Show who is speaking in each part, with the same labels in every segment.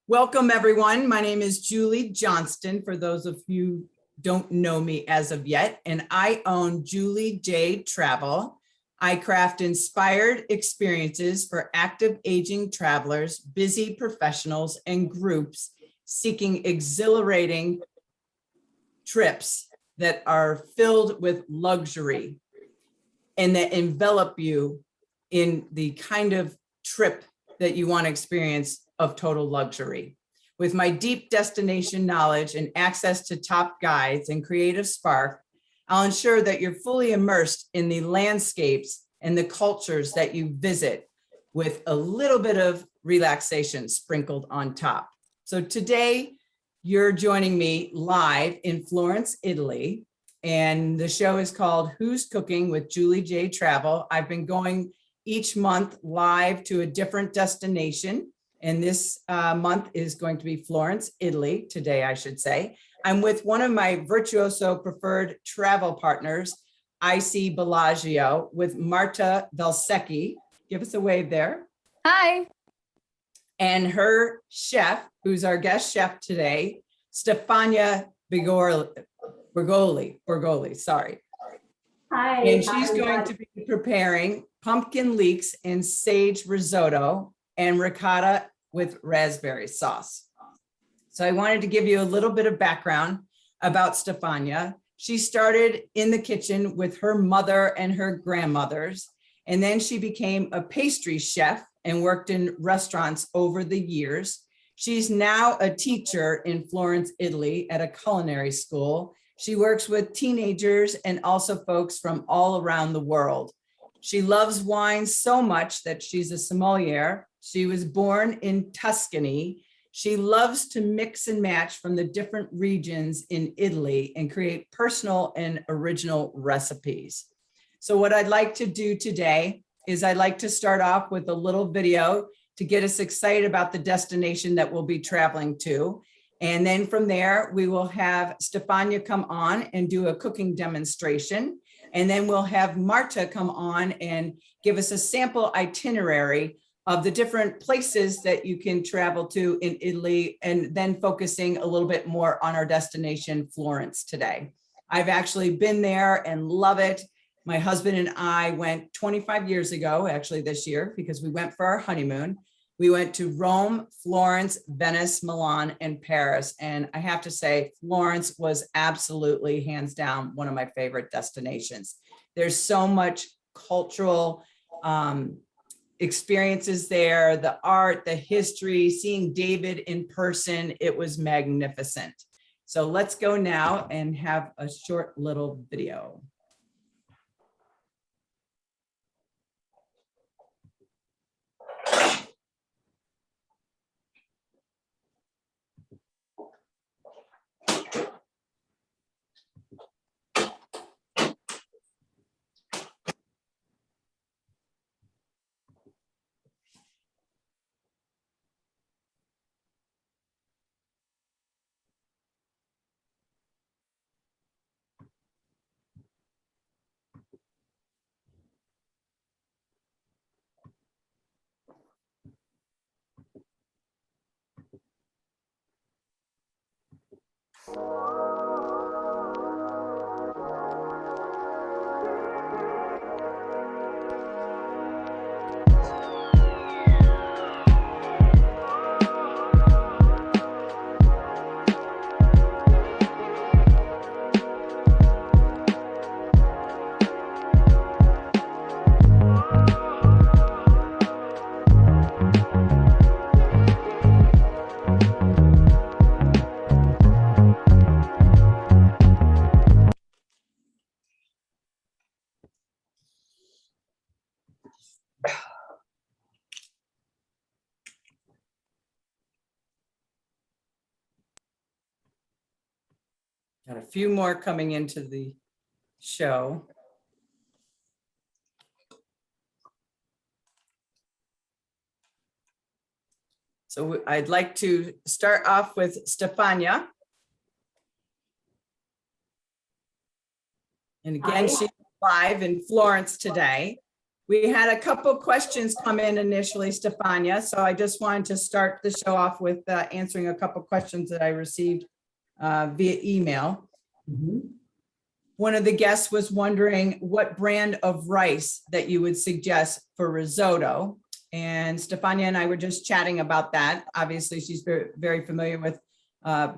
Speaker 1: Welcome, everyone. My name is Julie Johnston, for those of you who don't know me as of yet, and I own Julie J Travel. I craft inspired experiences for active aging travelers, busy professionals, and groups seeking exhilarating trips that are filled with luxury and that envelop you in the kind of trip that you want to experience of total luxury. With my deep destination knowledge and access to top guides and creative spark, I'll ensure that you're fully immersed in the landscapes and the cultures that you visit, with a little bit of relaxation sprinkled on top. So today, you're joining me live in Florence, Italy, and the show is called Who's Cooking with Julie J Travel. I've been going each month live to a different destination. And this month is going to be Florence, Italy, today, I should say. I'm with one of my Virtuoso preferred travel partners, ICBellagio, with Marta Valsecchi. Give us a wave there.
Speaker 2: Hi.
Speaker 1: And her chef, who's our guest chef today, Stefania Borgioli, sorry.
Speaker 3: Hi.
Speaker 1: And she's going to be preparing pumpkin leeks and sage risotto and ricotta with raspberry sauce. So I wanted to give you a little bit of background about Stefania. She started in the kitchen with her mother and her grandmothers, and then she became a pastry chef and worked in restaurants over the years. She's now a teacher in Florence, Italy at a culinary school. She works with teenagers and also folks from all around the world. She loves wine so much that she's a sommelier. She was born in Tuscany. She loves to mix and match from the different regions in Italy and create personal and original recipes. So what I'd like to do today is I'd like to start off with a little video to get us excited about the destination that we'll be traveling to. And then from there, we will have Stefania come on and do a cooking demonstration. And then we'll have Marta come on and give us a sample itinerary of the different places that you can travel to in Italy, and then focusing a little bit more on our destination, Florence, today. I've actually been there and love it. My husband and I went 25 years ago, actually this year, because we went for our honeymoon. We went to Rome, Florence, Venice, Milan, and Paris. And I have to say, Florence was absolutely, hands down, one of my favorite destinations. There's so much cultural experiences there, the art, the history, seeing David in person, it was magnificent. So let's go now and have a short little video. Got a few more coming into the show. So I'd like to start off with Stefania. And again, she's live in Florence today. We had a couple questions come in initially, Stefania, so I just wanted to start the show off with answering a couple questions that I received via email. One of the guests was wondering what brand of rice that you would suggest for risotto. And Stefania and I were just chatting about that. Obviously, she's very, very familiar with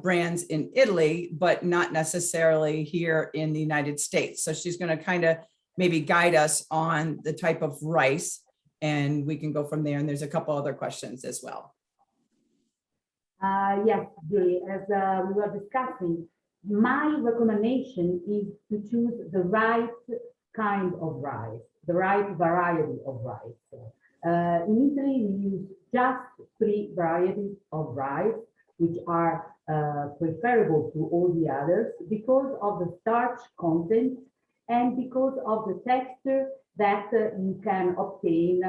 Speaker 1: brands in Italy, but not necessarily here in the United States. So she's going to kind of maybe guide us on the type of rice, and we can go from there. And there's a couple other questions as well.
Speaker 2: Yes, Julie, as we were discussing, my recommendation is to choose the right kind of rice, the right variety of rice. In Italy, we use just 3 varieties of rice, which are preferable to all the others because of the starch content and because of the texture that you can obtain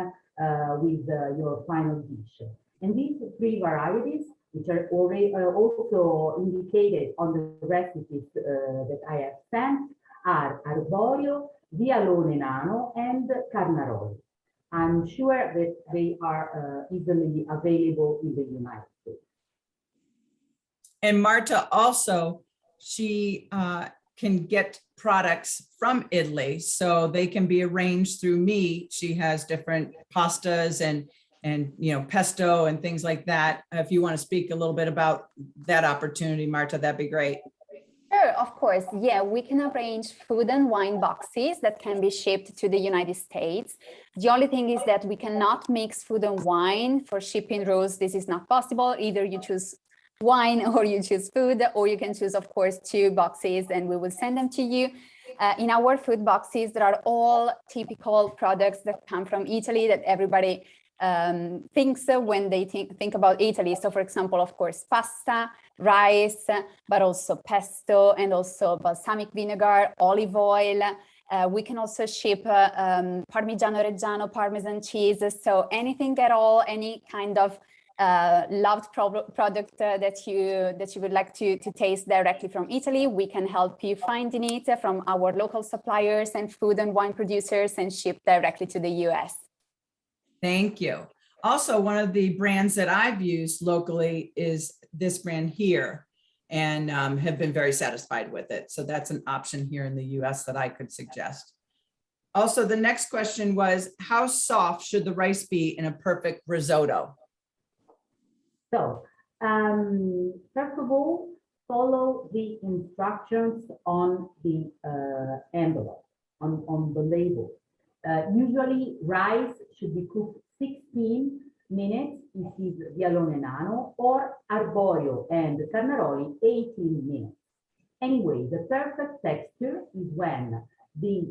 Speaker 2: with your final dish. And these 3 varieties, which are already also indicated on the recipes that I have sent, are Arborio, Vialone Nano, and Carnaroli. I'm sure that they are easily available in the United States.
Speaker 1: And Marta also, she can get products from Italy, so they can be arranged through me. She has different pastas and pesto and things like that. If you want to speak a little bit about that opportunity, Marta, that'd be great.
Speaker 3: Sure, of course. Yeah, we can arrange food and wine boxes that can be shipped to the United States. The only thing is that we cannot mix food and wine for shipping rules. This is not possible. Either you choose wine or you choose food, or you can choose, of course, 2 boxes and we will send them to you. In our food boxes, there are all typical products that come from Italy that everybody thinks when they think about Italy. So for example, of course, pasta, rice, but also pesto and also balsamic vinegar, olive oil. We can also ship Parmigiano Reggiano, Parmesan cheese. So anything at all, any kind of loved product that you would like to taste directly from Italy, we can help you finding it from our local suppliers and food and wine producers and ship directly to the US.
Speaker 1: Thank you. Also, one of the brands that I've used locally is this brand here, and have been very satisfied with it. So that's an option here in the US that I could suggest. Also, the next question was, how soft should the rice be in a perfect risotto?
Speaker 2: So, first of all, follow the instructions on the envelope, on the label. Usually, rice should be cooked 16 minutes, if it is Vialone Nano, or Arborio and Carnaroli, 18 minutes. Anyway, the perfect texture is when the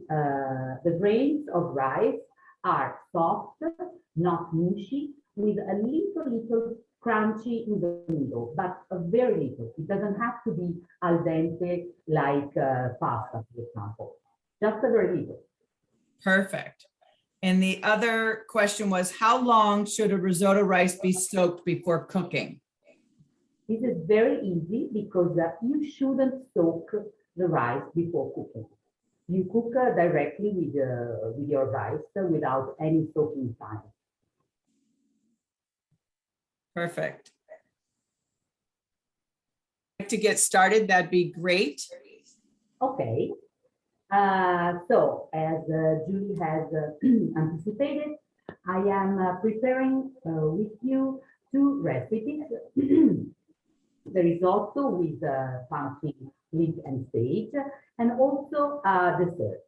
Speaker 2: grains of rice are soft, not mushy, with a little crunchy in the middle, but a very little. It doesn't have to be al dente like pasta, for example. Just a very little.
Speaker 1: Perfect. And the other question was, how long should a risotto rice be soaked before cooking?
Speaker 2: This is very easy because you shouldn't soak the rice before cooking. You cook directly with your rice without any soaking time.
Speaker 1: Perfect. To get started, that'd be great.
Speaker 2: Okay. So, as Julie has anticipated, I am preparing with you 2 recipes. The risotto with pumpkin, leek, and sage, and also a dessert.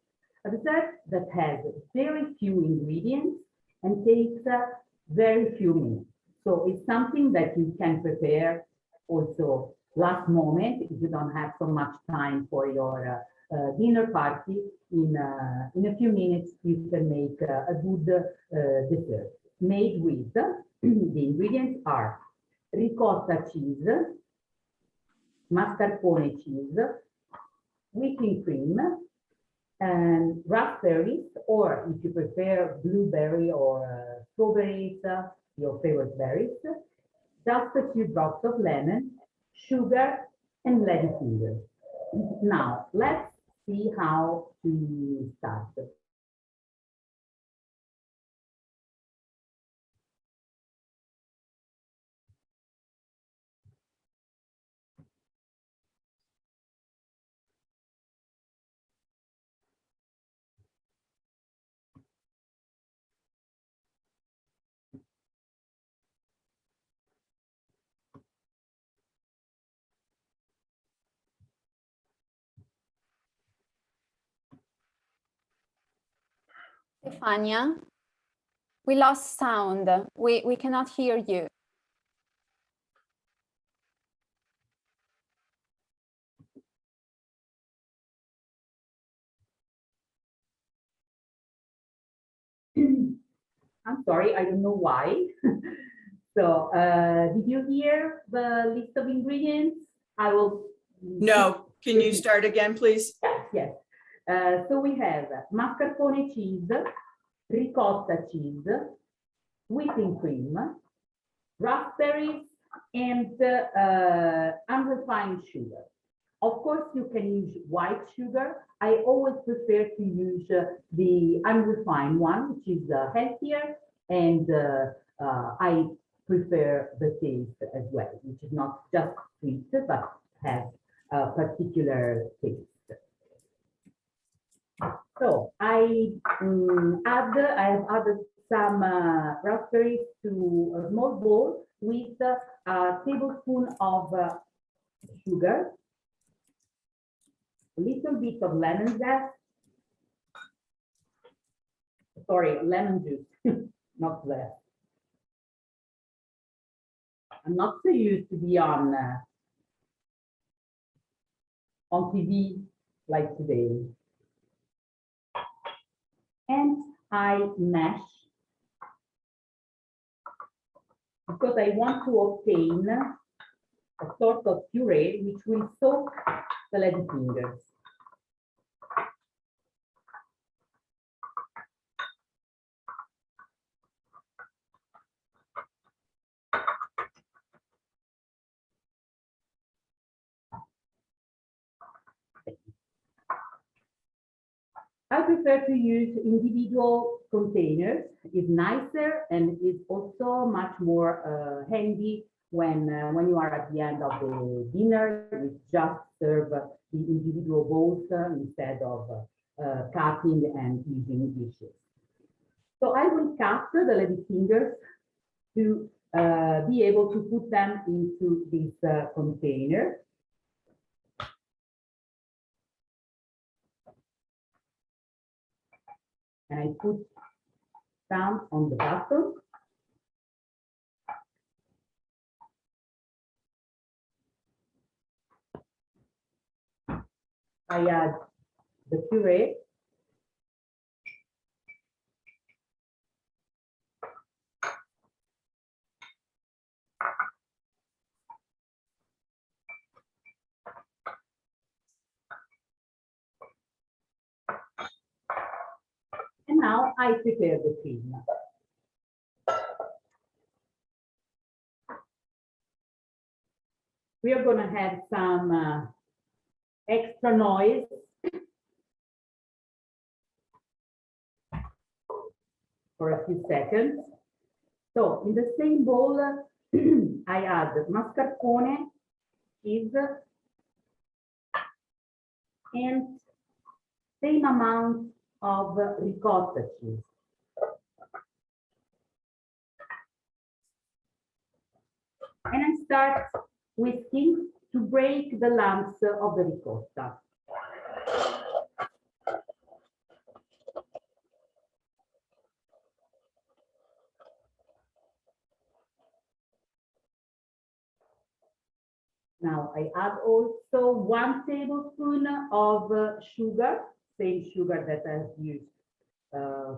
Speaker 2: A dessert that has very few ingredients and takes very few minutes. So it's something that you can prepare also last moment if you don't have so much time for your dinner party. In a few minutes, you can make a good dessert made with the ingredients are ricotta cheese, mascarpone cheese, whipping cream, and raspberries, or if you prefer blueberry or strawberries, your favorite berries, just a few drops of lemon, sugar, and ladyfinger. Now, let's see how to start.
Speaker 3: Stefania, we lost sound. We cannot hear you.
Speaker 2: I'm sorry, I don't know why. So, did you hear the list of ingredients? I will.
Speaker 1: No, can you start again, please?
Speaker 2: Yes. So we have mascarpone cheese, ricotta cheese, whipping cream, raspberries, and unrefined sugar. Of course, you can use white sugar. I always prefer to use the unrefined one, which is healthier, and I prefer the taste as well, which is not just sweet, but has a particular taste. So I have added some raspberries to a small bowl with a tablespoon of sugar, a little bit of lemon zest, sorry, lemon juice, not zest. I'm not so used to be on TV like today. And I mash because I want to obtain a sort of puree which will soak the lady fingers. I prefer to use individual containers. It's nicer and it's also much more handy when you are at the end of the dinner. You just serve the individual bowls instead of cutting and using dishes. So I will cut the lady fingers to be able to put them into this container. And I put some on the bottom. I add the puree. And now I prepare the cream. We are going to have some extra noise for a few seconds. So in the same bowl, I add mascarpone, cheese, and same amount of ricotta cheese. And I start whisking to break the lumps of the ricotta. Now I add also 1 tablespoon of sugar, same sugar that I've used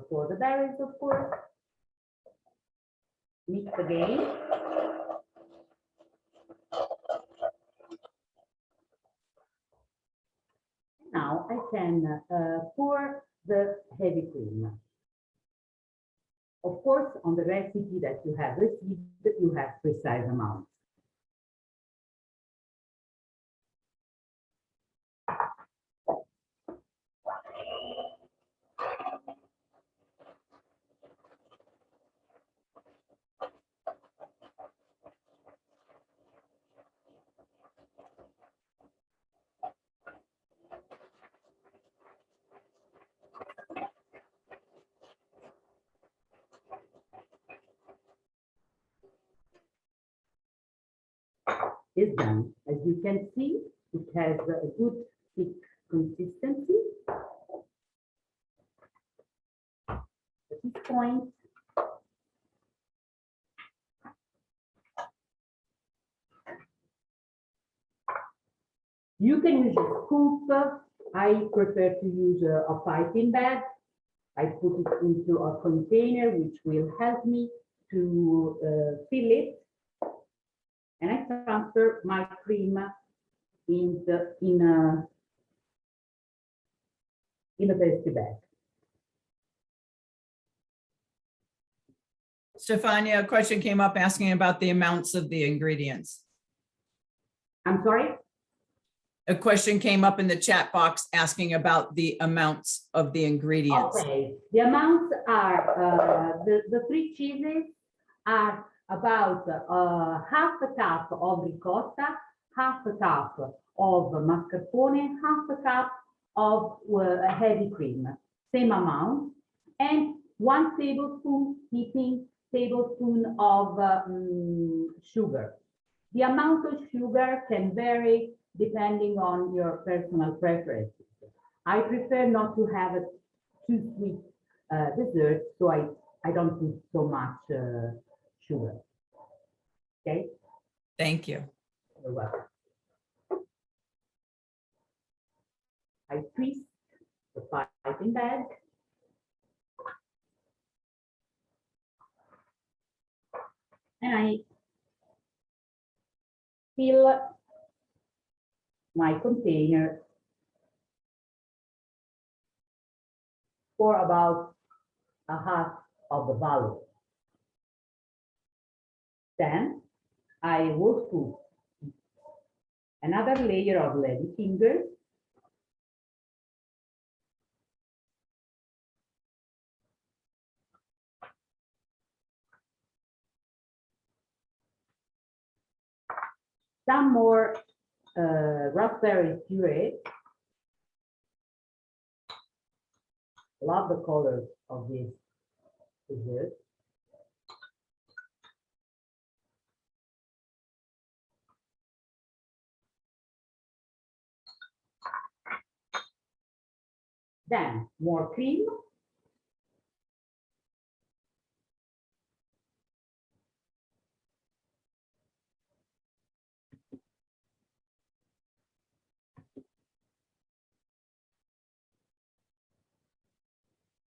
Speaker 2: for the berries, of course. Mix again. Now I can pour the heavy cream. Of course, on the recipe that you have received, you have precise amounts. Is done. As you can see, it has a good thick consistency. this point. You can use a scoop. I prefer to use a piping bag. I put it into a container, which will help me to fill it. And I transfer my cream in a plastic bag.
Speaker 1: Stefania, a question came up asking about the amounts of the ingredients.
Speaker 2: I'm sorry?
Speaker 1: A question came up in the chat box asking about the amounts of the ingredients.
Speaker 2: Okay, the amounts are, the three cheeses are about half a cup of ricotta, half a cup of mascarpone, half a cup of heavy cream, same amount, and 1 tablespoon, heaping tablespoon of sugar. The amount of sugar can vary depending on your personal preferences. I prefer not to have a too sweet dessert, so I don't put so much sugar. Okay?
Speaker 1: Thank you.
Speaker 2: You're welcome. I twist the piping bag. And I fill my container for about a half of the volume. Then I will put another layer of lady fingers. Some more raspberry puree. Love the colors of this dessert. Then more cream.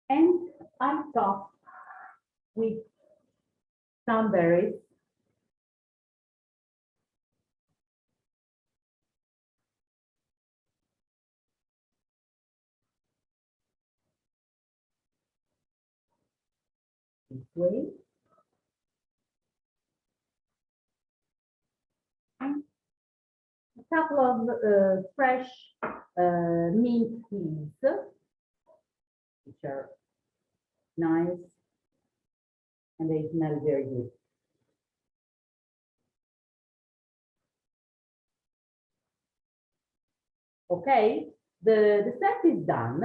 Speaker 2: And I top with some berries. This way. And a couple of fresh mint leaves, which are nice, and they smell very good. Okay, the set is done.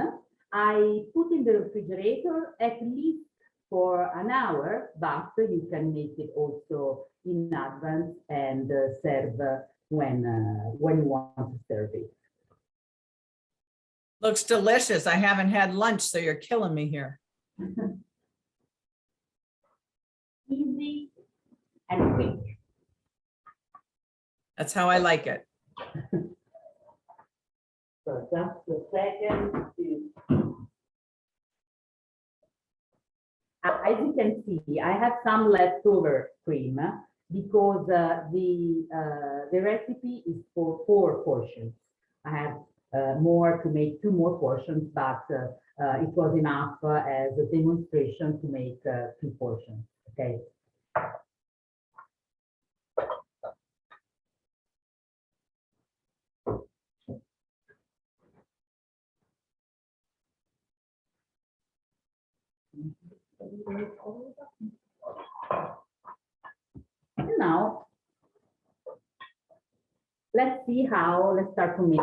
Speaker 2: I put in the refrigerator at least for an hour, but you can make it also in advance and serve when you want to serve it.
Speaker 1: Looks delicious. I haven't had lunch, so you're killing me here.
Speaker 2: Easy and quick.
Speaker 1: That's how I like it.
Speaker 2: So just a second to. As you can see, I have some leftover cream because the recipe is for 4 portions. I have more to make 2 more portions, but it was enough as a demonstration to make 2 portions. Okay. And now, let's start to make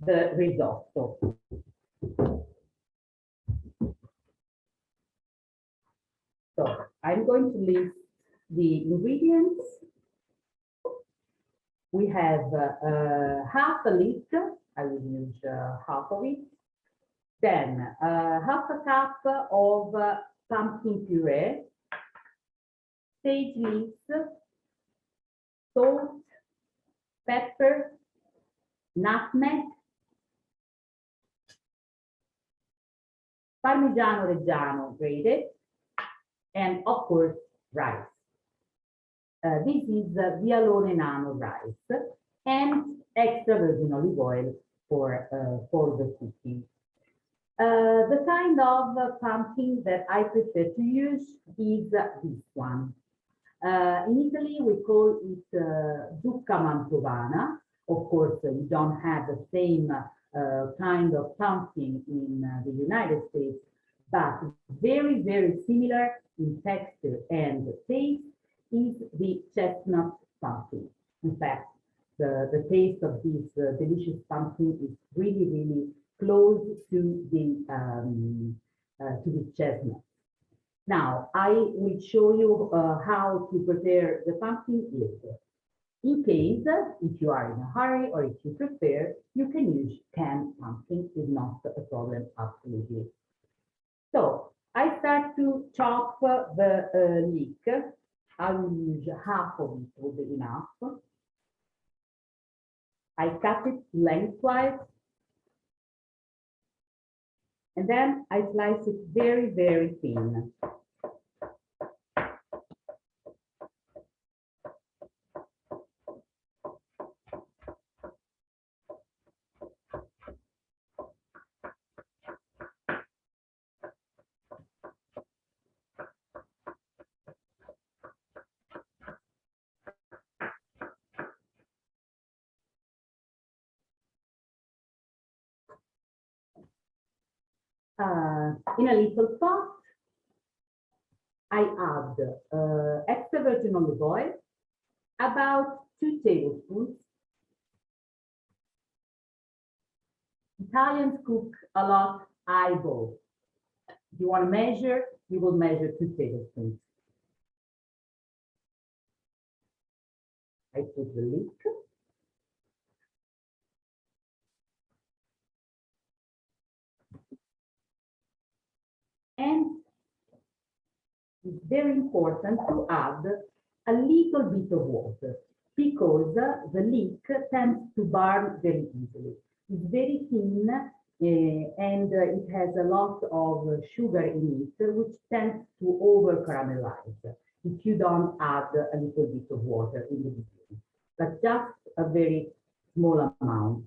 Speaker 2: the risotto. So I'm going to list the ingredients. We have half a liter. I will use half of it. Then half a cup of pumpkin puree, sage leaves, salt, pepper, nutmeg, Parmigiano Reggiano grated, and of course, rice. This is Vialone Nano rice and extra virgin olive oil for the cooking. The kind of pumpkin that I prefer to use is this one. In Italy, we call it zucca mantovana. Of course, you don't have the same kind of pumpkin in the United States, but very, very similar in texture and taste is the chestnut pumpkin. In fact, the taste of this delicious pumpkin is really, really close to the chestnut. Now, I will show you how to prepare the pumpkin later. In case, if you are in a hurry or if you prefer, you can use canned pumpkin. It's not a problem, absolutely. So, I start to chop the leek. I will use half of it will be enough. I cut it lengthwise. And then I slice it very, very thin. In a little pot, I add extra virgin olive oil, about 2 tablespoons. Italians cook a lot eyeball. If you want to measure, you will measure 2 tablespoons. I put the leek. And it's very important to add a little bit of water because the leek tends to burn very easily. It's very thin and it has a lot of sugar in it, which tends to over caramelize if you don't add a little bit of water in the beginning, but just a very small amount.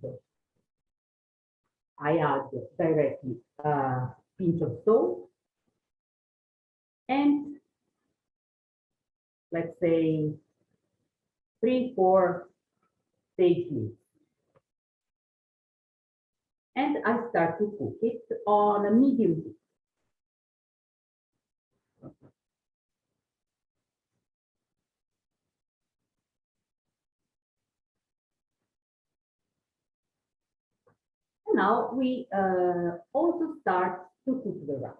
Speaker 2: I add directly a pinch of salt and let's say 3-4 sage leaves. And I start to cook it on a medium heat. And now we also start to cook the rice.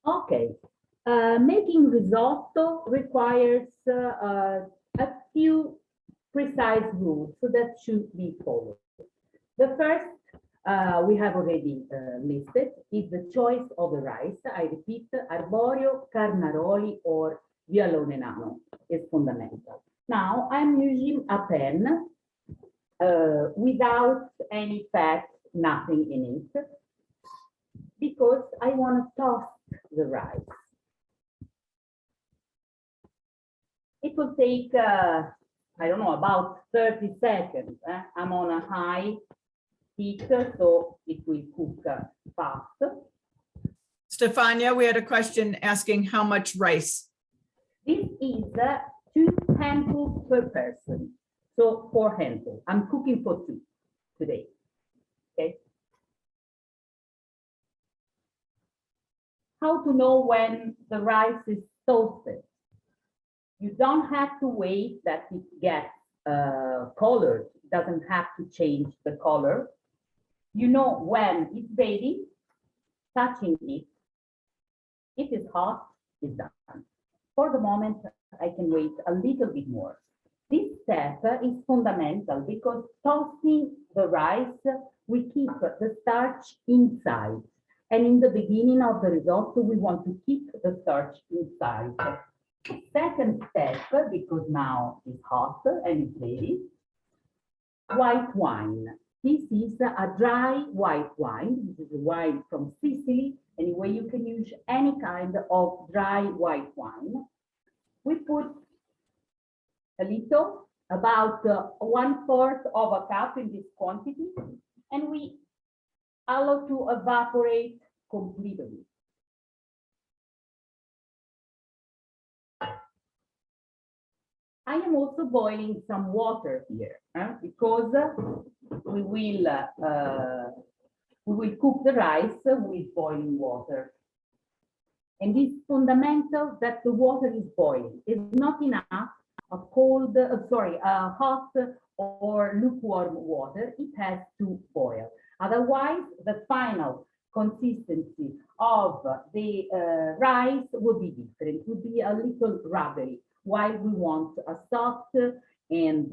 Speaker 2: Okay, making risotto requires a few precise rules that should be followed. The first we have already listed is the choice of the rice. I repeat, arborio, carnaroli, or vialone nano is fundamental. Now I'm using a pan without any fat, nothing in it, because I want to toast the rice. It will take, I don't know, about 30 seconds. I'm on a high heat, so it will cook fast.
Speaker 1: Stefania, we had a question asking how much rice.
Speaker 2: This is 2 handfuls per person, so 4 handfuls. I'm cooking for 2 today. Okay. How to know when the rice is toasted? You don't have to wait that it gets colored. It doesn't have to change the color. You know when it's ready, touching it, if it's hot, it's done. For the moment, I can wait a little bit more. This step is fundamental because tossing the rice, we keep the starch inside. And in the beginning of the risotto, we want to keep the starch inside. Second step, because now it's hot and it's ready, white wine. This is a dry white wine. This is a wine from Sicily. Anyway, you can use any kind of dry white wine. We put a little, about 1/4 of a cup in this quantity, and we allow to evaporate completely. I am also boiling some water here, because we will cook the rice with boiling water. And it's fundamental that the water is boiling. It's not enough a hot or lukewarm water. It has to boil. Otherwise, the final consistency of the rice would be different. It would be a little rubbery, while we want a soft and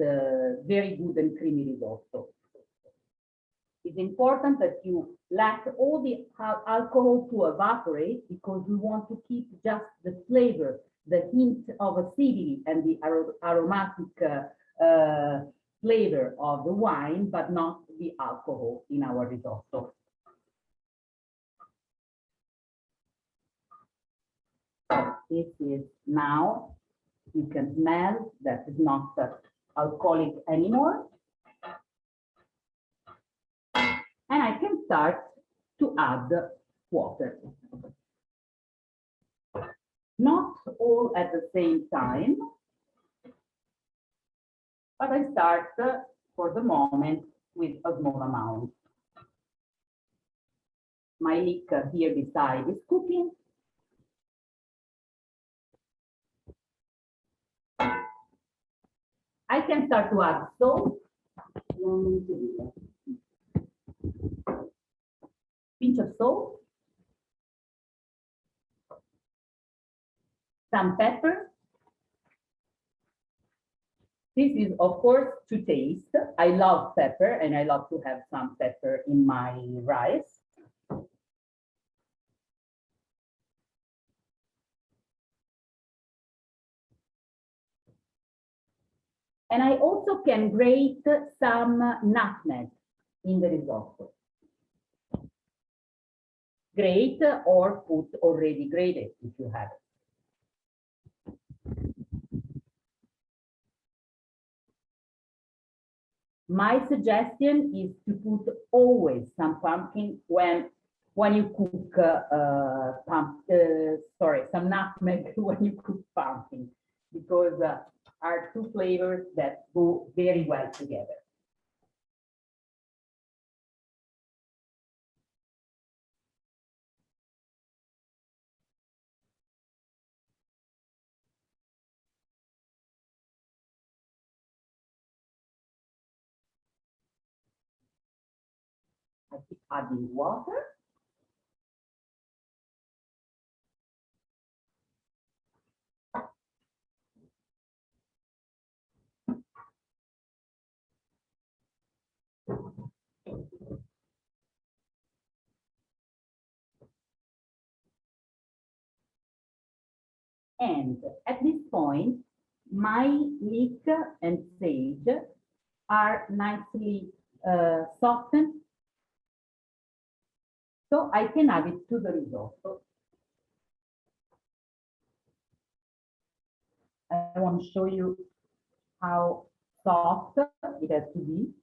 Speaker 2: very good and creamy risotto. It's important that you let all the alcohol to evaporate, because we want to keep just the flavor, the hint of acidity and the aromatic flavor of the wine, but not the alcohol in our risotto. This is now, you can smell that it's not alcoholic anymore. And I can start to add water. Not all at the same time, but I start for the moment with a small amount. My leek here beside is cooking. I can start to add salt. Pinch of salt, some pepper. This is, of course, to taste. I love pepper, and I love to have some pepper in my rice. And I also can grate some nutmeg in the risotto. Grate or put already grated if you have it. My suggestion is to put always some pumpkin when you cook some nutmeg when you cook pumpkin, because are two flavors that go very well together. I keep adding water. And at this point, my leek and sage are nicely softened. So I can add it to the risotto. I want to show you how soft it has to be.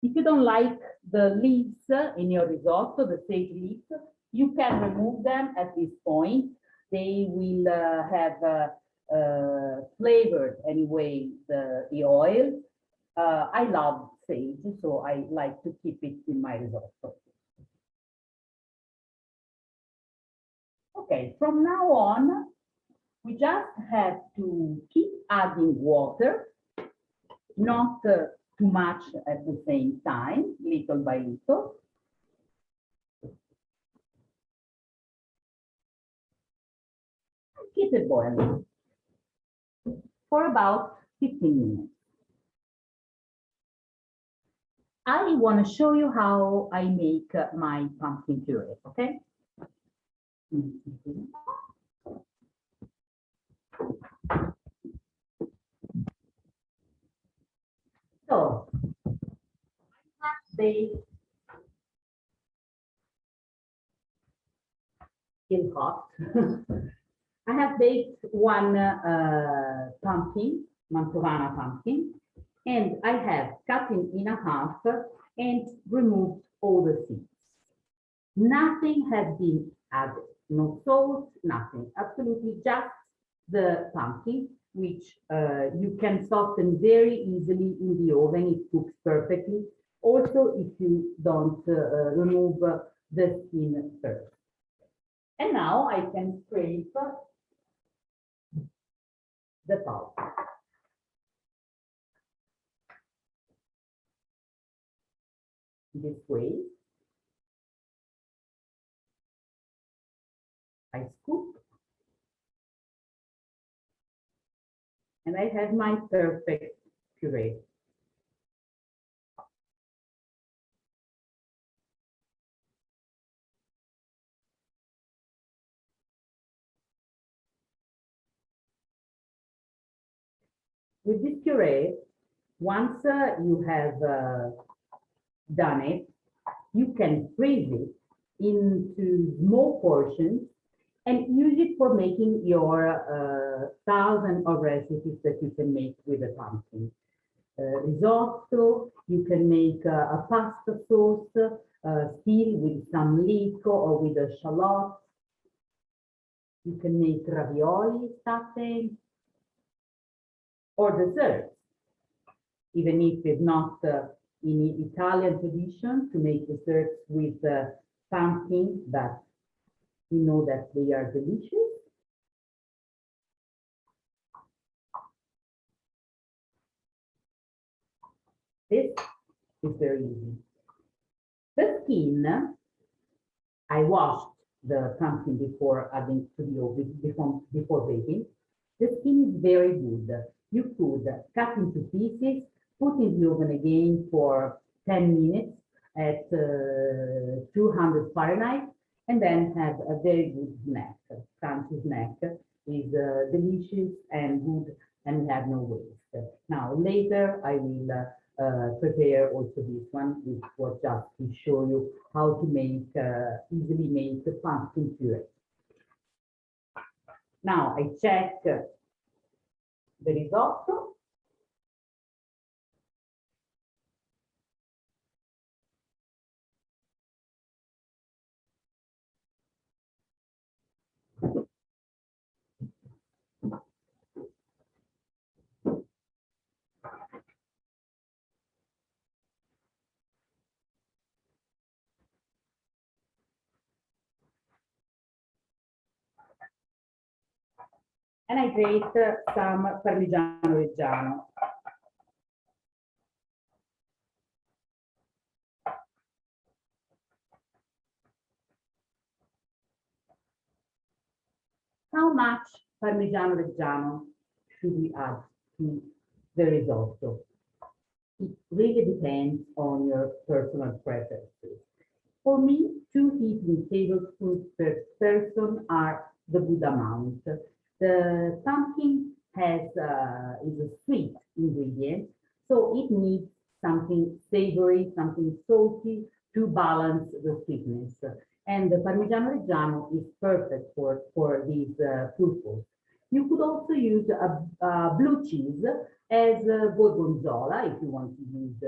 Speaker 2: If you don't like the leaves in your risotto, the sage leaves, you can remove them at this point. They will have flavored anyway the oil. I love sage, so I like to keep it in my risotto. Okay, from now on, We just have to keep adding water, not too much at the same time, little by little. Keep it boiling for about 15 minutes. I want to show you how I make my pumpkin puree, okay? So, they still hot. I have baked one pumpkin, Mantovana pumpkin, and I have cut it in half and removed all the seeds. Nothing has been added, no salt, nothing, absolutely just the pumpkin, which you can soften very easily in the oven. It cooks perfectly. Also, if you don't remove the skin first. And now I can scrape the pulp. This way. I scoop. And I have my perfect puree. With this puree, once you have done it, you can freeze it into small portions and use it for making your thousand of recipes that you can make with a pumpkin. Risotto, you can make a pasta sauce, still with some lico or with a shallot. You can make ravioli stuffing or desserts, even if it's not in Italian tradition to make desserts with pumpkin, but we know that they are delicious. This is very easy. The skin, I washed the pumpkin before adding to the oven, before baking. The skin is very good. You could cut into pieces, put in the oven again for 10 minutes at 200 Fahrenheit, and then have a very good snack. Crunchy snack is delicious and good and have no waste. Now later I will prepare also this one, which was just to show you how to make easily make the pumpkin puree. Now I check the risotto. And I grate some Parmigiano Reggiano. How much Parmigiano Reggiano should we add to the risotto? It really depends on your personal preferences. For me, 2 heaping tablespoons per person are the good amount. The pumpkin is a sweet ingredient, so it needs something savory, something salty to balance the sweetness. And the Parmigiano Reggiano is perfect for this purpose. You could also use a blue cheese as gorgonzola if you want to use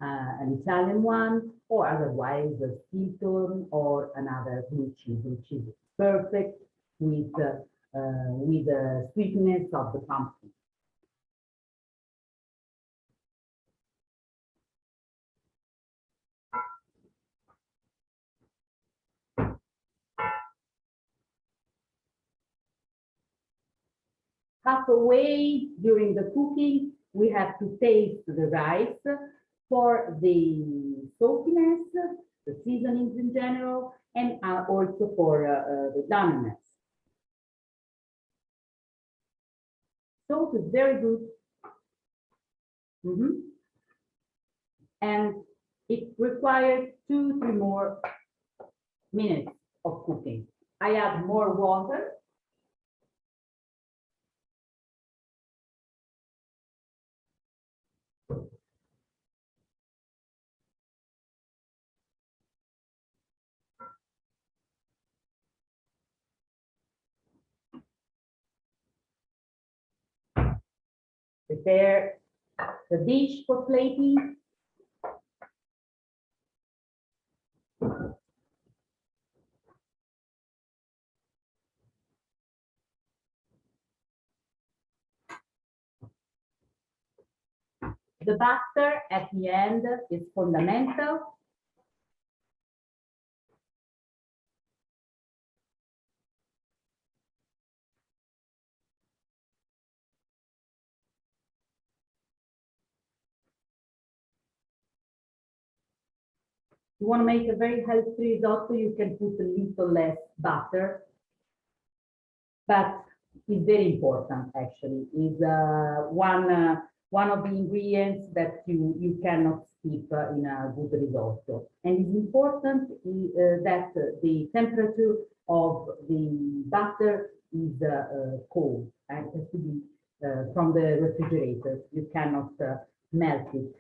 Speaker 2: an Italian one, or otherwise a Stilton or another blue cheese, which is perfect with the sweetness of the pumpkin. halfway during the cooking, we have to taste the rice for the saltiness, the seasonings in general, and also for the doneness. Salt is very good. And it requires 2-3 more minutes of cooking. I add more water. Prepare the dish for plating. The butter at the end is fundamental. You want to make a very healthy risotto, you can put a little less butter, but it's very important actually. Is one of the ingredients that you cannot skip in a good risotto. And it's important that the temperature of the butter is cold and it has to be from the refrigerator. You cannot melt it.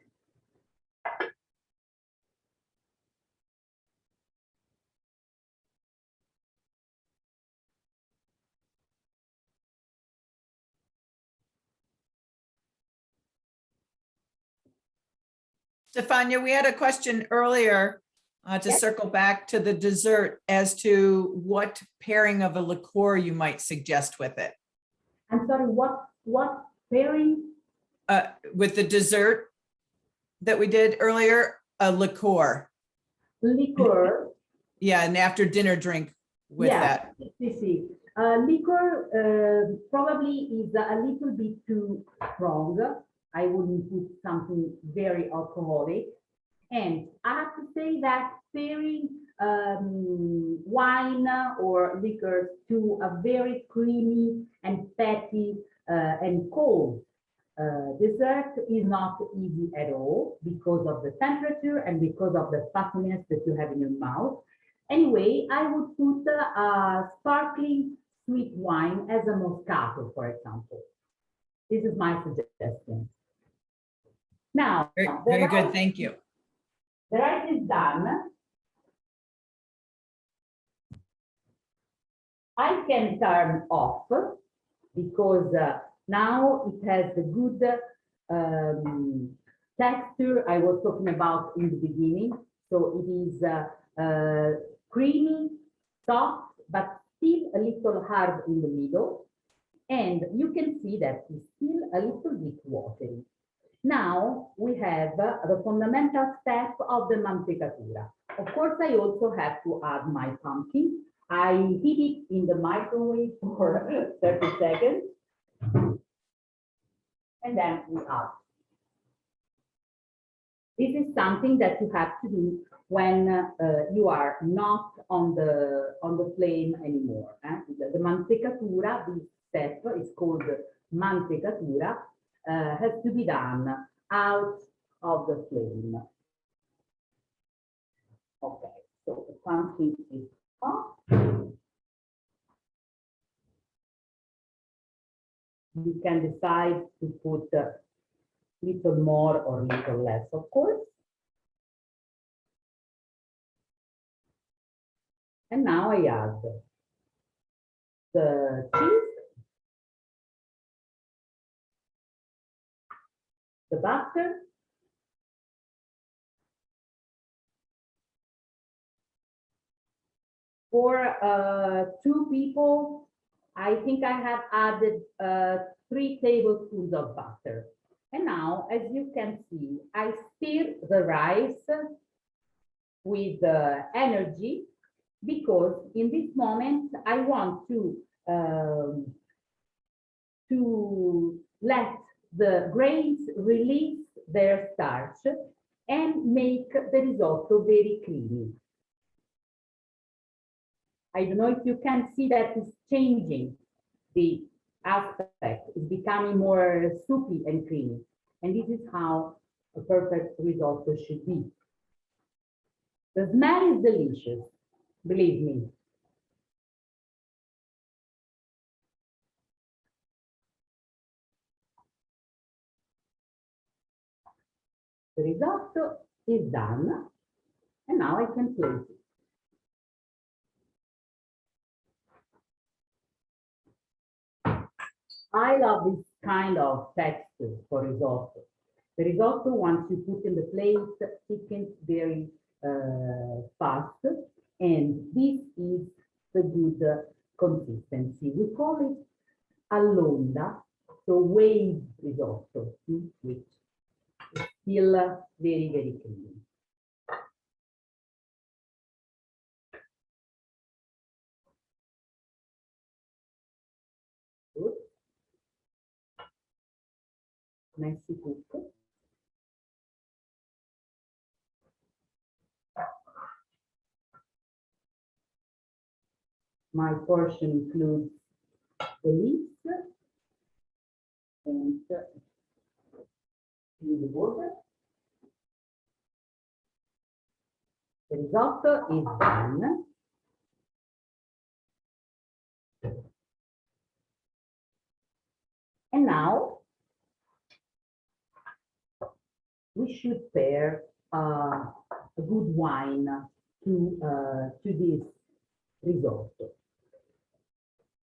Speaker 1: Stefania, we had a question earlier to
Speaker 2: Yes.
Speaker 1: circle back to the dessert as to what pairing of a liqueur you might suggest with it.
Speaker 2: I'm sorry, what pairing?
Speaker 1: With the dessert that we did earlier, a liqueur.
Speaker 2: Liqueur.
Speaker 1: Yeah, an after dinner drink with that.
Speaker 2: See. Liquor probably is a little bit too strong. I wouldn't put something very alcoholic. And I have to say that pairing wine or liquor to a very creamy and fatty and cold dessert is not easy at all because of the temperature and because of the fattiness that you have in your mouth. Anyway, I would put a sparkling sweet wine as a Moscato, for example. This is my suggestion. Now,
Speaker 1: Very good, thank you.
Speaker 2: the rice is done. I can turn off because now it has the good texture I was talking about in the beginning. So it is creamy, soft, but still a little hard in the middle. And you can see that it's still a little bit watery. Now we have the fundamental step of the mantecatura. Of course, I also have to add my pumpkin. I heat it in the microwave for 30 seconds. And then we add. This is something that you have to do when you are not on the flame anymore. The mantecatura, this step is called mantecatura, has to be done out of the flame. Okay, so the pumpkin is off. You can decide to put a little more or little less, of course. And now I add the cheese, the butter, for 2 people, I think I have added 3 tablespoons of butter. And now, as you can see, I stir the rice with energy because in this moment I want to to let the grains release their starch and make the risotto very creamy. I don't know if you can see that it's changing the aspect, it's becoming more soupy and creamy. And this is how a perfect risotto should be. The smell is delicious, believe me. The risotto is done, and now I can plate it. I love this kind of texture for risotto. The risotto, once you put in the plate, thickens very fast, and this is the good consistency. We call it all'onda, so wave risotto, which is still very, very creamy. Good. Messi tutto. My portion includes the leeks and the water. The risotto is done. And now we should pair a good wine to this risotto.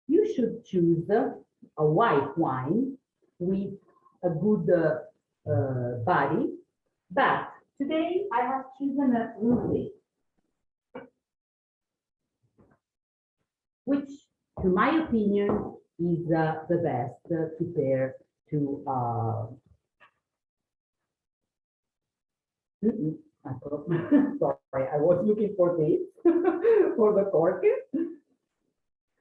Speaker 2: You should choose a white wine with a good body, but today I have chosen a rosé, which, to my opinion, is the best to pair to sorry, I was looking for this for the cork.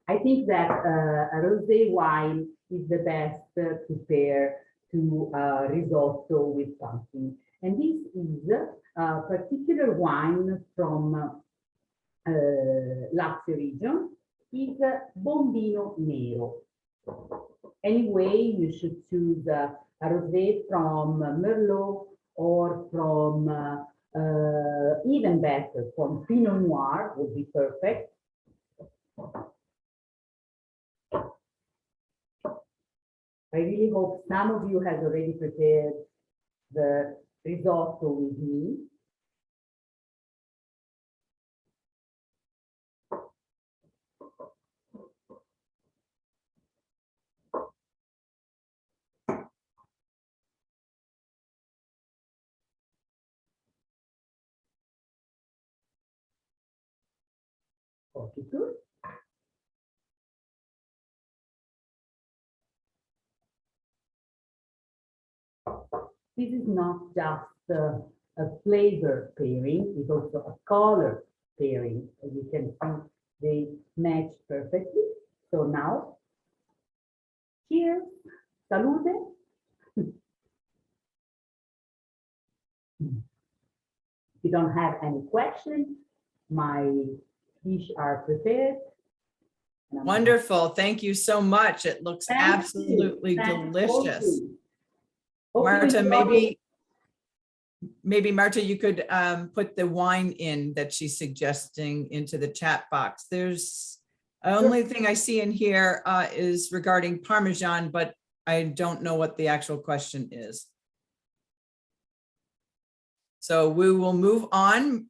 Speaker 2: I think that a rosé wine is the best to pair to risotto with something. And this is a particular wine from Lazio region, is Bombino Nero. Anyway, you should choose a rosé from Merlot or from even better, from Pinot Noir would be perfect. I really hope some of you have already prepared the risotto with me. Okay, good. This is not just a flavor pairing, it's also a color pairing. As you can see, they match perfectly. So now, cheers, salute. If you don't have any questions, my fish are prepared.
Speaker 1: Wonderful. Thank you so much. It looks absolutely delicious. Marta, maybe Marta, you could put the wine in that she's suggesting into the chat box. There's only thing I see in here is regarding Parmesan, but I don't know what the actual question is. So we will move on.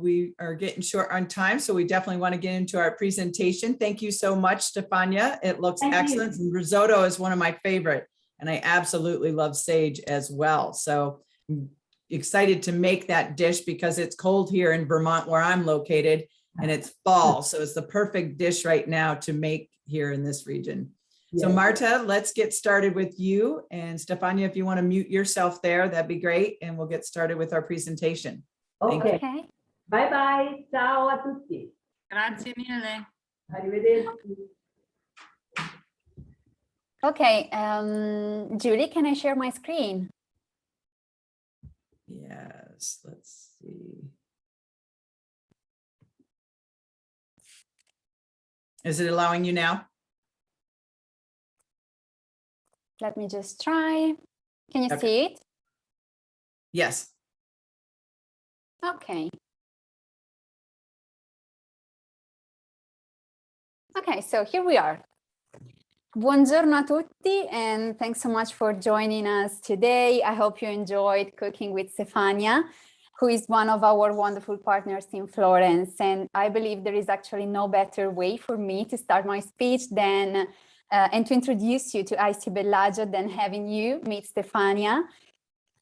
Speaker 1: We are getting short on time, so we definitely want to get into our presentation. Thank you so much, Stefania. It looks excellent. And risotto is one of my favorite, and I absolutely love sage as well. So I'm excited to make that dish because it's cold here in Vermont where I'm located, and it's fall. So it's the perfect dish right now to make here in this region. So Marta, let's get started with you. And Stefania, if you want to mute yourself there, that'd be great. And we'll get started with our presentation.
Speaker 2: Okay.
Speaker 3: Okay.
Speaker 2: Bye bye. Ciao a tutti.
Speaker 4: Grazie mille.
Speaker 2: Arrivederci.
Speaker 3: Okay, Julie, can I share my screen?
Speaker 1: Yes, let's see. Is it allowing you now?
Speaker 3: Let me just try. Can you
Speaker 1: Okay.
Speaker 3: see it?
Speaker 1: Yes.
Speaker 3: Okay. Okay, so here we are. Buongiorno a tutti, and thanks so much for joining us today. I hope you enjoyed cooking with Stefania, who is one of our wonderful partners in Florence. And I believe there is actually no better way for me to start my speech than and to introduce you to ICBellagio than having you meet Stefania,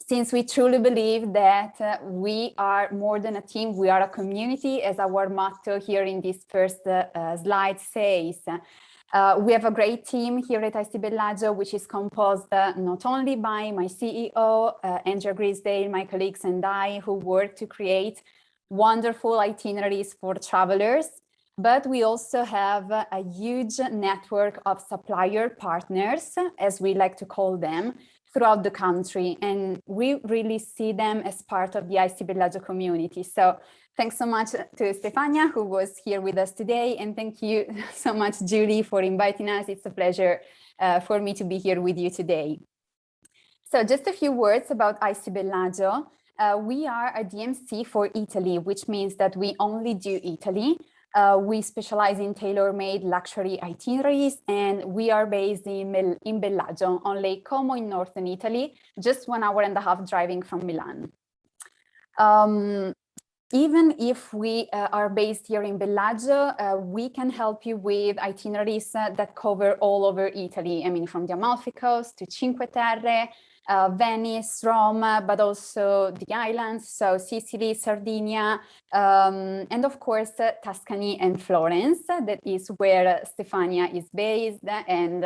Speaker 3: since we truly believe that we are more than a team, we are a community, as our motto here in this first slide says. We have a great team here at ICBellagio, which is composed not only by my CEO, Andrea Grisdale, my colleagues and I, who work to create wonderful itineraries for travelers, but we also have a huge network of supplier partners, as we like to call them, throughout the country, and we really see them as part of the ICBellagio community. So thanks so much to Stefania, who was here with us today, and thank you so much, Julie, for inviting us. It's a pleasure for me to be here with you today. So just a few words about ICBellagio. We are a DMC for Italy, which means that we only do Italy. We specialize in tailor-made luxury itineraries, and we are based in Bellagio on Lake Como in northern Italy, just 1.5 hours driving from Milan. Even if we are based here in Bellagio, we can help you with itineraries that cover all over Italy. I mean, from the Amalfi Coast to Cinque Terre, Venice, Rome, but also the islands, so Sicily, Sardinia, and of course, Tuscany and Florence. That is where Stefania is based. And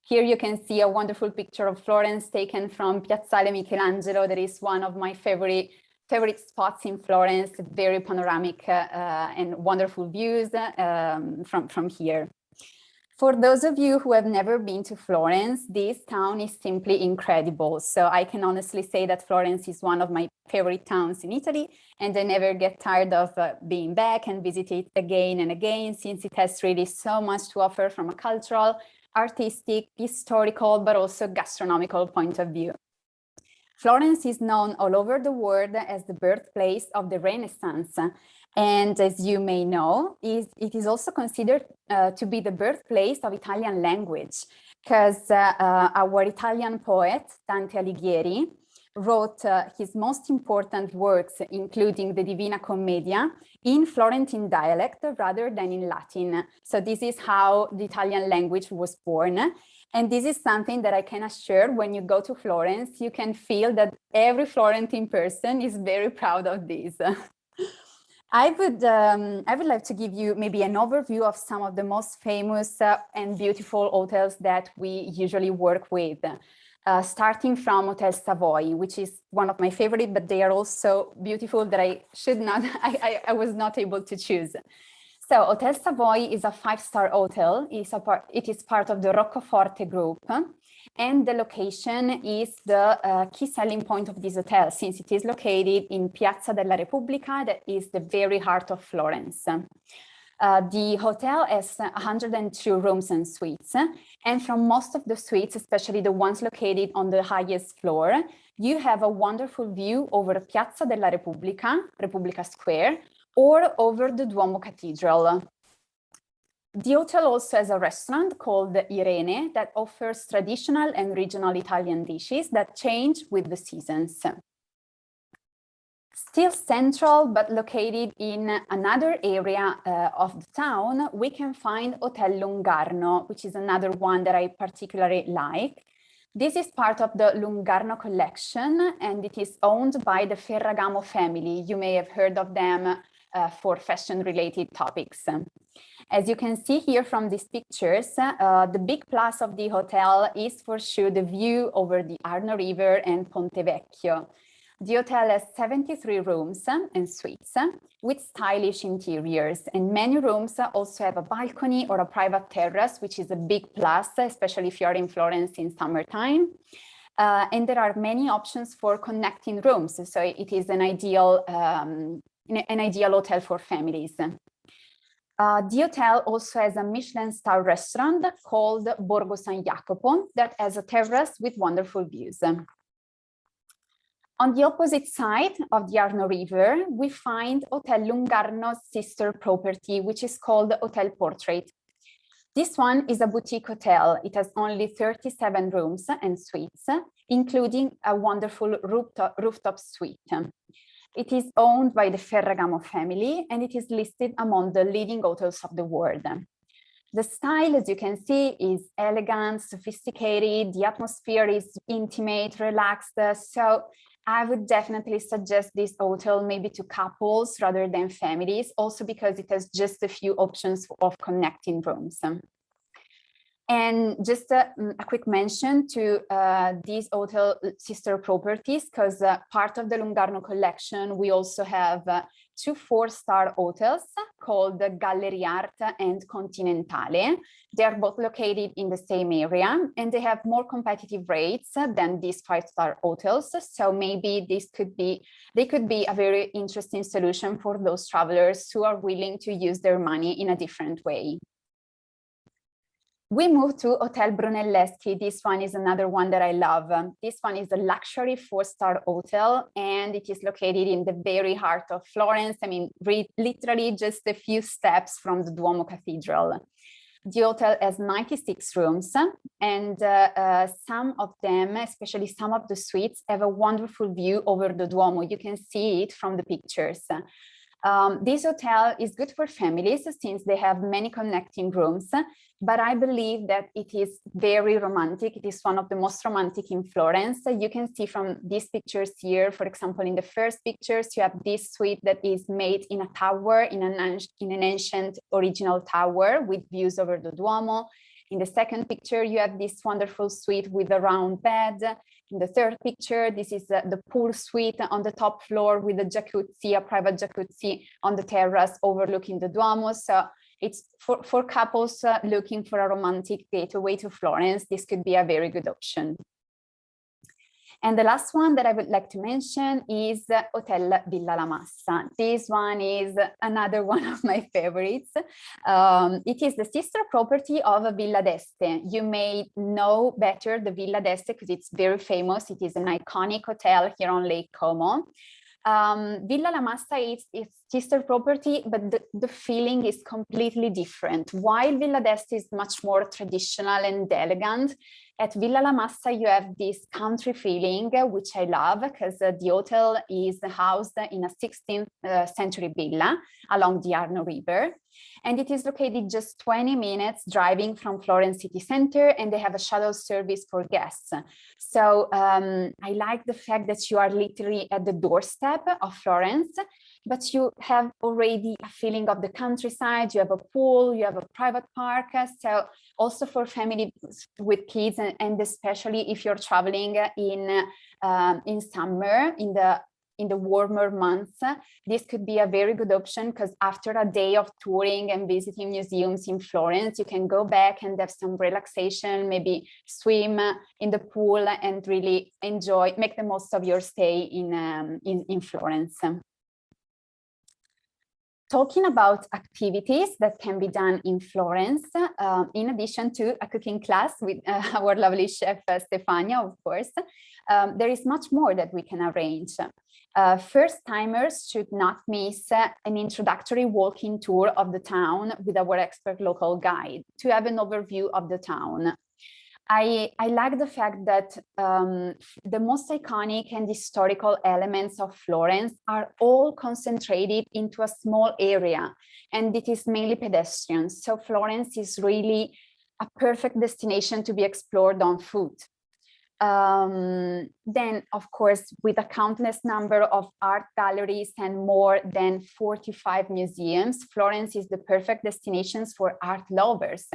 Speaker 3: here you can see a wonderful picture of Florence taken from Piazzale Michelangelo. That is one of my favorite spots in Florence, very panoramic and wonderful views from here. For those of you who have never been to Florence, this town is simply incredible. So I can honestly say that Florence is one of my favorite towns in Italy, and I never get tired of being back and visit it again and again, since it has really so much to offer from a cultural, artistic, historical, but also gastronomical point of view. Florence is known all over the world as the birthplace of the Renaissance. And as you may know, it is also considered to be the birthplace of Italian language, because our Italian poet, Dante Alighieri, wrote his most important works, including the Divina Commedia, in Florentine dialect rather than in Latin. So this is how the Italian language was born. And this is something that I can assure when you go to Florence, you can feel that every Florentine person is very proud of this. I would like to give you maybe an overview of some of the most famous and beautiful hotels that we usually work with, starting from Hotel Savoy, which is one of my favorite, but they are also beautiful that I was not able to choose. So Hotel Savoy is a 5-star hotel. It is part of the Roccoforte group. And the location is the key selling point of this hotel, since it is located in Piazza della Repubblica, that is the very heart of Florence. The hotel has 102 rooms and suites. And from most of the suites, especially the ones located on the highest floor, you have a wonderful view over Piazza della Repubblica, Repubblica Square, or over the Duomo Cathedral. The hotel also has a restaurant called Irene that offers traditional and regional Italian dishes that change with the seasons. Still central, but located in another area of the town, we can find Hotel Lungarno, which is another one that I particularly like. This is part of the Lungarno collection, and it is owned by the Ferragamo family. You may have heard of them for fashion-related topics. As you can see here from these pictures, the big plus of the hotel is for sure the view over the Arno River and Ponte Vecchio. The hotel has 73 rooms and suites with stylish interiors, and many rooms also have a balcony or a private terrace, which is a big plus, especially if you are in Florence in summertime. And there are many options for connecting rooms, so it is an ideal hotel for families. The hotel also has a Michelin star restaurant called Borgo San Jacopo that has a terrace with wonderful views. On the opposite side of the Arno River, we find Hotel Lungarno's sister property, which is called Hotel Portrait. This one is a boutique hotel. It has only 37 rooms and suites, including a wonderful rooftop suite. It is owned by the Ferragamo family, and it is listed among the leading hotels of the world. The style, as you can see, is elegant, sophisticated. The atmosphere is intimate, relaxed. So I would definitely suggest this hotel maybe to couples rather than families, also because it has just a few options of connecting rooms. And just a quick mention to these hotel sister properties, because part of the Lungarno collection, we also have 2 4-star hotels called Galleria Art and Continentale. They are both located in the same area, and they have more competitive rates than these 5-star hotels. So maybe they could be a very interesting solution for those travelers who are willing to use their money in a different way. We move to Hotel Brunelleschi. This one is another one that I love. This one is a luxury 4-star hotel, and it is located in the very heart of Florence. I mean, literally just a few steps from the Duomo Cathedral. The hotel has 96 rooms, and some of them, especially some of the suites, have a wonderful view over the Duomo. You can see it from the pictures. This hotel is good for families since they have many connecting rooms, but I believe that it is very romantic. It is one of the most romantic in Florence. You can see from these pictures here, for example, in the first pictures, you have this suite that is made in a tower, in an ancient original tower with views over the Duomo. In the second picture, you have this wonderful suite with a round bed. In the third picture, this is the pool suite on the top floor with a jacuzzi, a private jacuzzi on the terrace overlooking the Duomo. So it's for couples looking for a romantic getaway to Florence. This could be a very good option. And the last one that I would like to mention is Hotel Villa La Massa. This one is another one of my favorites. It is the sister property of Villa d'Este. You may know better the Villa d'Este because it's very famous. It is an iconic hotel here on Lake Como. Villa La Massa is its sister property, but the feeling is completely different. While Villa d'Este is much more traditional and elegant, at Villa La Massa you have this country feeling, which I love because the hotel is housed in a 16th century villa along the Arno River. And it is located just 20 minutes driving from Florence city center, and they have a shuttle service for guests. So I like the fact that you are literally at the doorstep of Florence, but you have already a feeling of the countryside. You have a pool, you have a private park. So also for families with kids, and especially if you're traveling in summer, in the warmer months, this could be a very good option because after a day of touring and visiting museums in Florence, you can go back and have some relaxation, maybe swim in the pool and really enjoy, make the most of your stay in Florence. Talking about activities that can be done in Florence, in addition to a cooking class with our lovely chef Stefania, of course, there is much more that we can arrange. First-timers should not miss an introductory walking tour of the town with our expert local guide to have an overview of the town. I like the fact that the most iconic and historical elements of Florence are all concentrated into a small area, and it is mainly pedestrian. So Florence is really a perfect destination to be explored on foot. Then, of course, with a countless number of art galleries and more than 45 museums, Florence is the perfect destination for art lovers.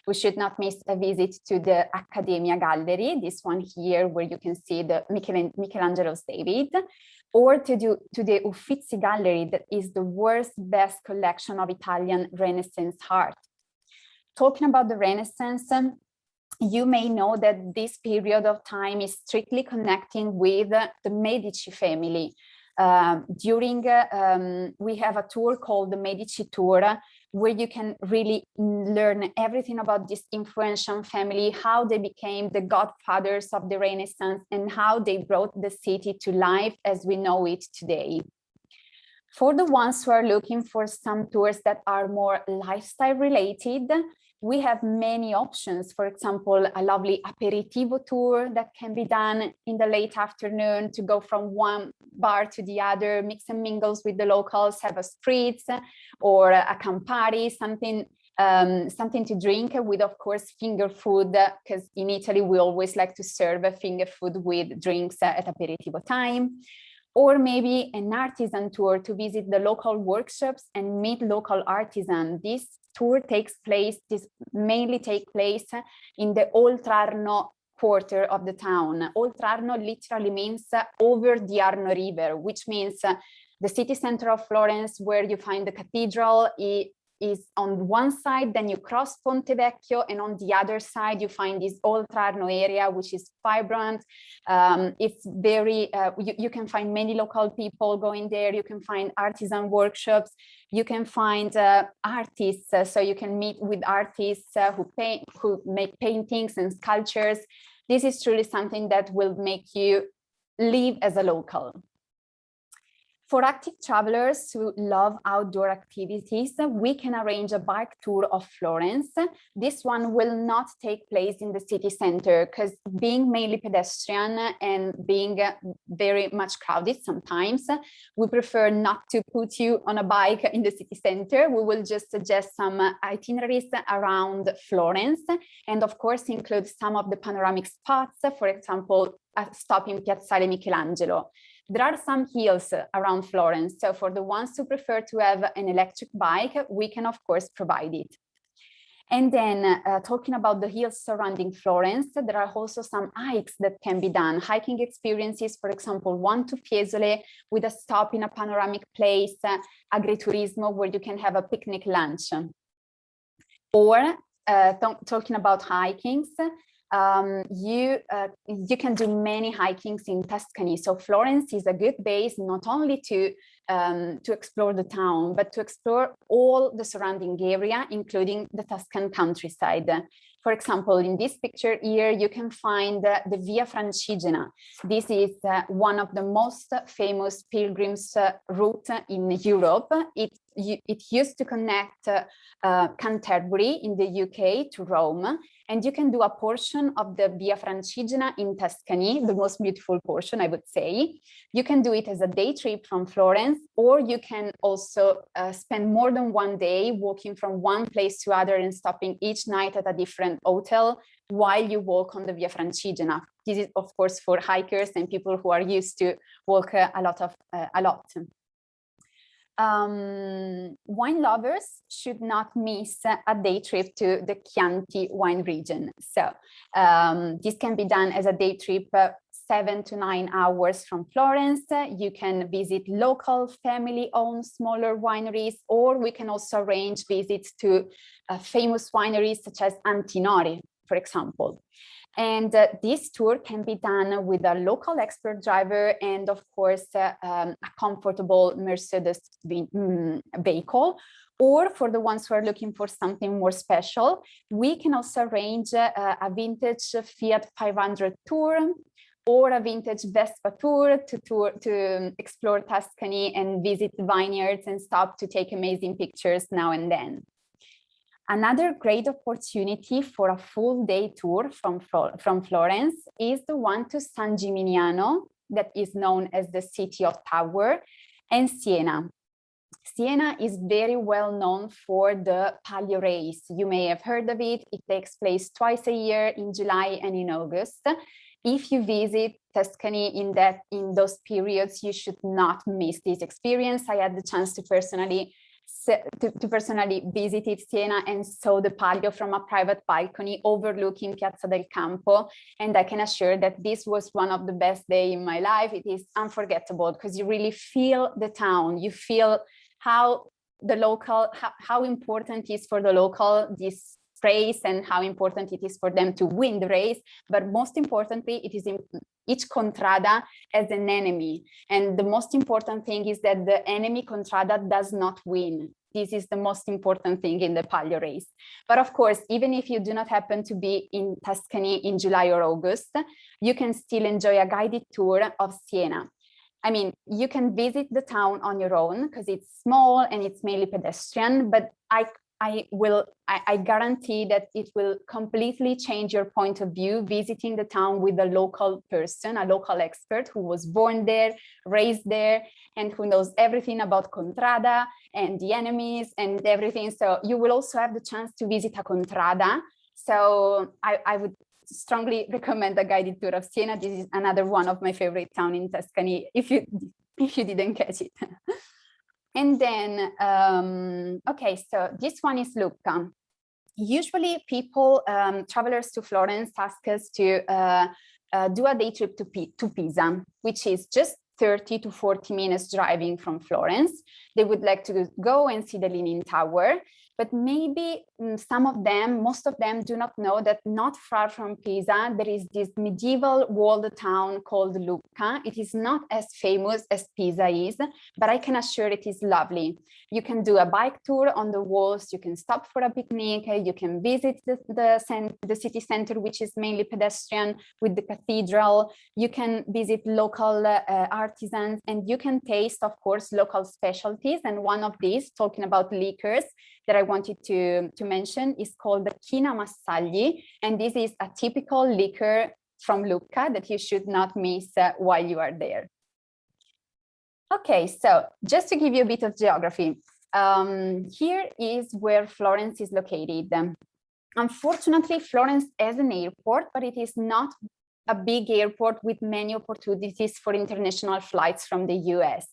Speaker 3: We should not miss a visit to the Accademia Gallery, this one here where you can see the Michelangelo's David, or to the Uffizi Gallery, that is the world's best collection of Italian Renaissance art. Talking about the Renaissance, you may know that this period of time is strictly connecting with the Medici family. We have a tour called the Medici Tour, where you can really learn everything about this influential family, how they became the godfathers of the Renaissance, and how they brought the city to life as we know it today. For the ones who are looking for some tours that are more lifestyle related, we have many options. For example, a lovely aperitivo tour that can be done in the late afternoon to go from one bar to the other, mix and mingles with the locals, have a spritz or a Campari, something to drink with, of course, finger food, because in Italy we always like to serve a finger food with drinks at aperitivo time. Or maybe an artisan tour to visit the local workshops and meet local artisans. This tour mainly takes place in the Oltrarno quarter of the town. Oltrarno literally means over the Arno River, which means the city center of Florence, where you find the cathedral, is on one side, then you cross Ponte Vecchio, and on the other side you find this Oltrarno area, which is vibrant. It's very, you can find many local people going there. You can find artisan workshops. You can find artists, so you can meet with artists who make paintings and sculptures. This is truly something that will make you live as a local. For active travelers who love outdoor activities, we can arrange a bike tour of Florence. This one will not take place in the city center because being mainly pedestrian and being very much crowded sometimes, we prefer not to put you on a bike in the city center. We will just suggest some itineraries around Florence and of course include some of the panoramic spots, for example, a stop in Piazzale Michelangelo. There are some hills around Florence, so for the ones who prefer to have an electric bike, we can of course provide it. And then talking about the hills surrounding Florence, there are also some hikes that can be done. Hiking experiences, for example, one to Fiesole with a stop in a panoramic place, agriturismo, where you can have a picnic lunch. Or talking about hikings, you can do many hikings in Tuscany. So Florence is a good base not only to explore the town, but to explore all the surrounding area, including the Tuscan countryside. For example, in this picture here, you can find the Via Francigena. This is one of the most famous pilgrims route in Europe. It used to connect Canterbury in the UK to Rome, and you can do a portion of the Via Francigena in Tuscany, the most beautiful portion, I would say. You can do it as a day trip from Florence, or you can also spend more than one day walking from one place to other and stopping each night at a different hotel while you walk on the Via Francigena. This is, of course, for hikers and people who are used to walk a lot. Wine lovers should not miss a day trip to the Chianti wine region. So this can be done as a day trip 7 to 9 hours from Florence. You can visit local family-owned smaller wineries, or we can also arrange visits to famous wineries such as Antinori, for example. And this tour can be done with a local expert driver and, of course, a comfortable Mercedes vehicle. Or for the ones who are looking for something more special, we can also arrange a vintage Fiat 500 tour or a vintage Vespa tour to explore Tuscany and visit vineyards and stop to take amazing pictures now and then. Another great opportunity for a full day tour from Florence is the one to San Gimignano, that is known as the City of Tower, and Siena. Siena is very well known for the Palio race. You may have heard of it. It takes place twice a year in July and in August. if you visit Tuscany in those periods, you should not miss this experience. I had the chance to personally visit Siena and saw the Palio from a private balcony overlooking Piazza del Campo. And I can assure that this was one of the best days in my life. It is unforgettable because you really feel the town. You feel how the local, how important it is for the local, this race, and how important it is for them to win the race. But most importantly, it is in each contrada as an enemy. And the most important thing is that the enemy contrada does not win. This is the most important thing in the Palio race. But of course, even if you do not happen to be in Tuscany in July or August, you can still enjoy a guided tour of Siena. I mean, you can visit the town on your own because it's small and it's mainly pedestrian, but I guarantee that it will completely change your point of view visiting the town with a local person, a local expert who was born there, raised there, and who knows everything about Contrada and the enemies and everything. So you will also have the chance to visit a Contrada. So I would strongly recommend a guided tour of Siena. This is another one of my favorite towns in Tuscany, if you didn't catch it. And then, okay, so this one is Lucca. Usually people, travelers to Florence ask us to do a day trip to Pisa, which is just 30 to 40 minutes driving from Florence. They would like to go and see the Leaning Tower, but maybe most of them do not know that not far from Pisa, there is this medieval walled town called Lucca. It is not as famous as Pisa is, but I can assure it is lovely. You can do a bike tour on the walls, you can stop for a picnic, you can visit the city center, which is mainly pedestrian with the cathedral. You can visit local artisans, and you can taste, of course, local specialties. And one of these, talking about liquors, that I wanted to mention is called the China Massagli. And this is a typical liquor from Lucca that you should not miss while you are there. Okay, so just to give you a bit of geography, here is where Florence is located. Unfortunately, Florence has an airport, but it is not a big airport with many opportunities for international flights from the US.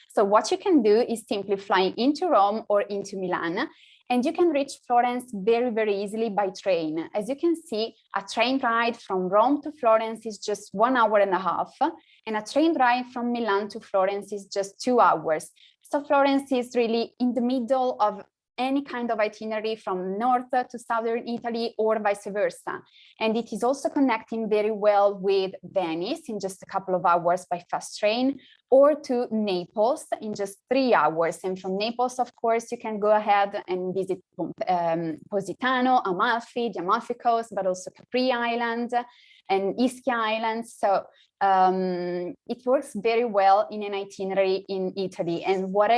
Speaker 3: So what you can do is simply fly into Rome or into Milan, and you can reach Florence very, very easily by train. As you can see, a train ride from Rome to Florence is just 1.5 hours, and a train ride from Milan to Florence is just 2 hours. So Florence is really in the middle of any kind of itinerary from north to southern Italy or vice versa. And it is also connecting very well with Venice in just a couple of hours by fast train, or to Naples in just 3 hours. And from Naples, of course, you can go ahead and visit Positano, Amalfi, the Amalfi Coast, but also Capri Island and Ischia Island. So it works very well in an itinerary in Italy. And what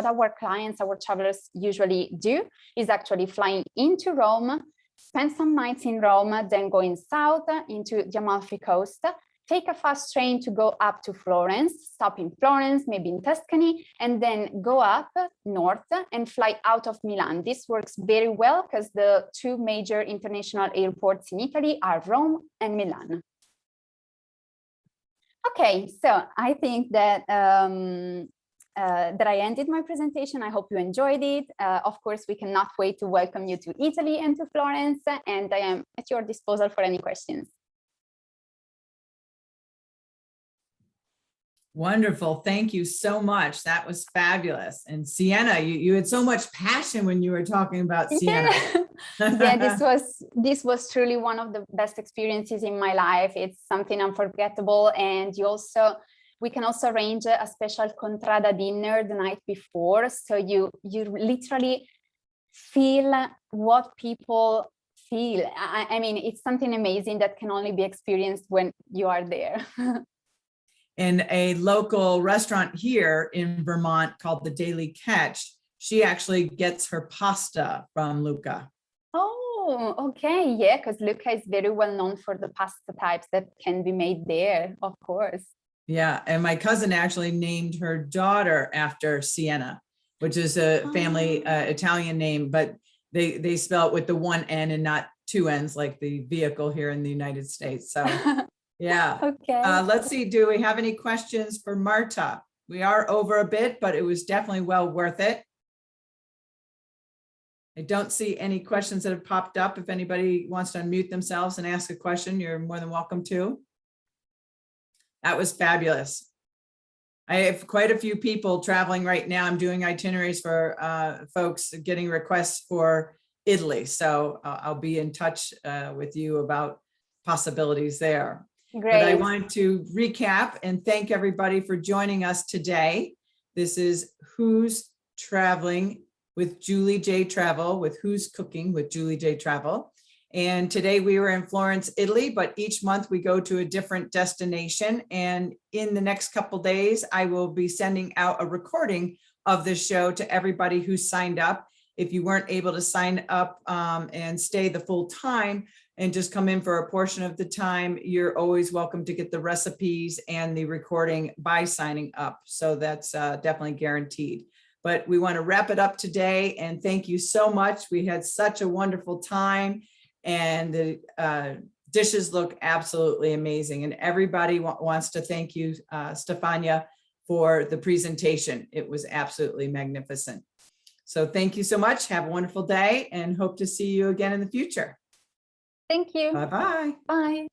Speaker 3: our clients, our travelers usually do is actually flying into Rome, spend some nights in Rome, then going south into the Amalfi Coast, take a fast train to go up to Florence, stop in Florence, maybe in Tuscany, and then go up north and fly out of Milan. This works very well because the two major international airports in Italy are Rome and Milan. Okay, so I think that that I ended my presentation. I hope you enjoyed it. Of course, we cannot wait to welcome you to Italy and to Florence, and I am at your disposal for any questions.
Speaker 1: Wonderful. Thank you so much. That was fabulous. And Siena, you had so much passion when you were talking about Siena.
Speaker 3: Yeah, this was truly one of the best experiences in my life. It's something unforgettable. And we can also arrange a special Contrada dinner the night before. So you literally feel what people feel. I mean, it's something amazing that can only be experienced when you are there.
Speaker 1: In a local restaurant here in Vermont called the Daily Catch, she actually gets her pasta from Lucca.
Speaker 3: Oh, okay. Yeah, because Lucca is very well known for the pasta types that can be made there, of course.
Speaker 1: Yeah, and my cousin actually named her daughter after Siena, which is a family Italian name, but they spell it with the one N and not two ends like the vehicle here in the United States. So yeah.
Speaker 3: Okay.
Speaker 1: Let's see, do we have any questions for Marta? We are over a bit, but it was definitely well worth it. I don't see any questions that have popped up. If anybody wants to unmute themselves and ask a question, you're more than welcome to. That was fabulous. I have quite a few people traveling right now. I'm doing itineraries for folks getting requests for Italy. So I'll be in touch with you about possibilities there.
Speaker 3: Great.
Speaker 1: But I wanted to recap and thank everybody for joining us today. This is Who's Traveling with Julie J. Travel, with Who's Cooking with Julie J. Travel. And today we were in Florence, Italy, but each month we go to a different destination. And in the next couple of days, I will be sending out a recording of the show to everybody who signed up. If you weren't able to sign up and stay the full time and just come in for a portion of the time, you're always welcome to get the recipes and the recording by signing up. So that's definitely guaranteed. But we want to wrap it up today and thank you so much. We had such a wonderful time and the dishes look absolutely amazing. And everybody wants to thank you, Stefania, for the presentation. It was absolutely magnificent. So thank you so much. Have a wonderful day and hope to see you again in the future.
Speaker 3: Thank you.
Speaker 1: Bye-bye.
Speaker 3: Bye.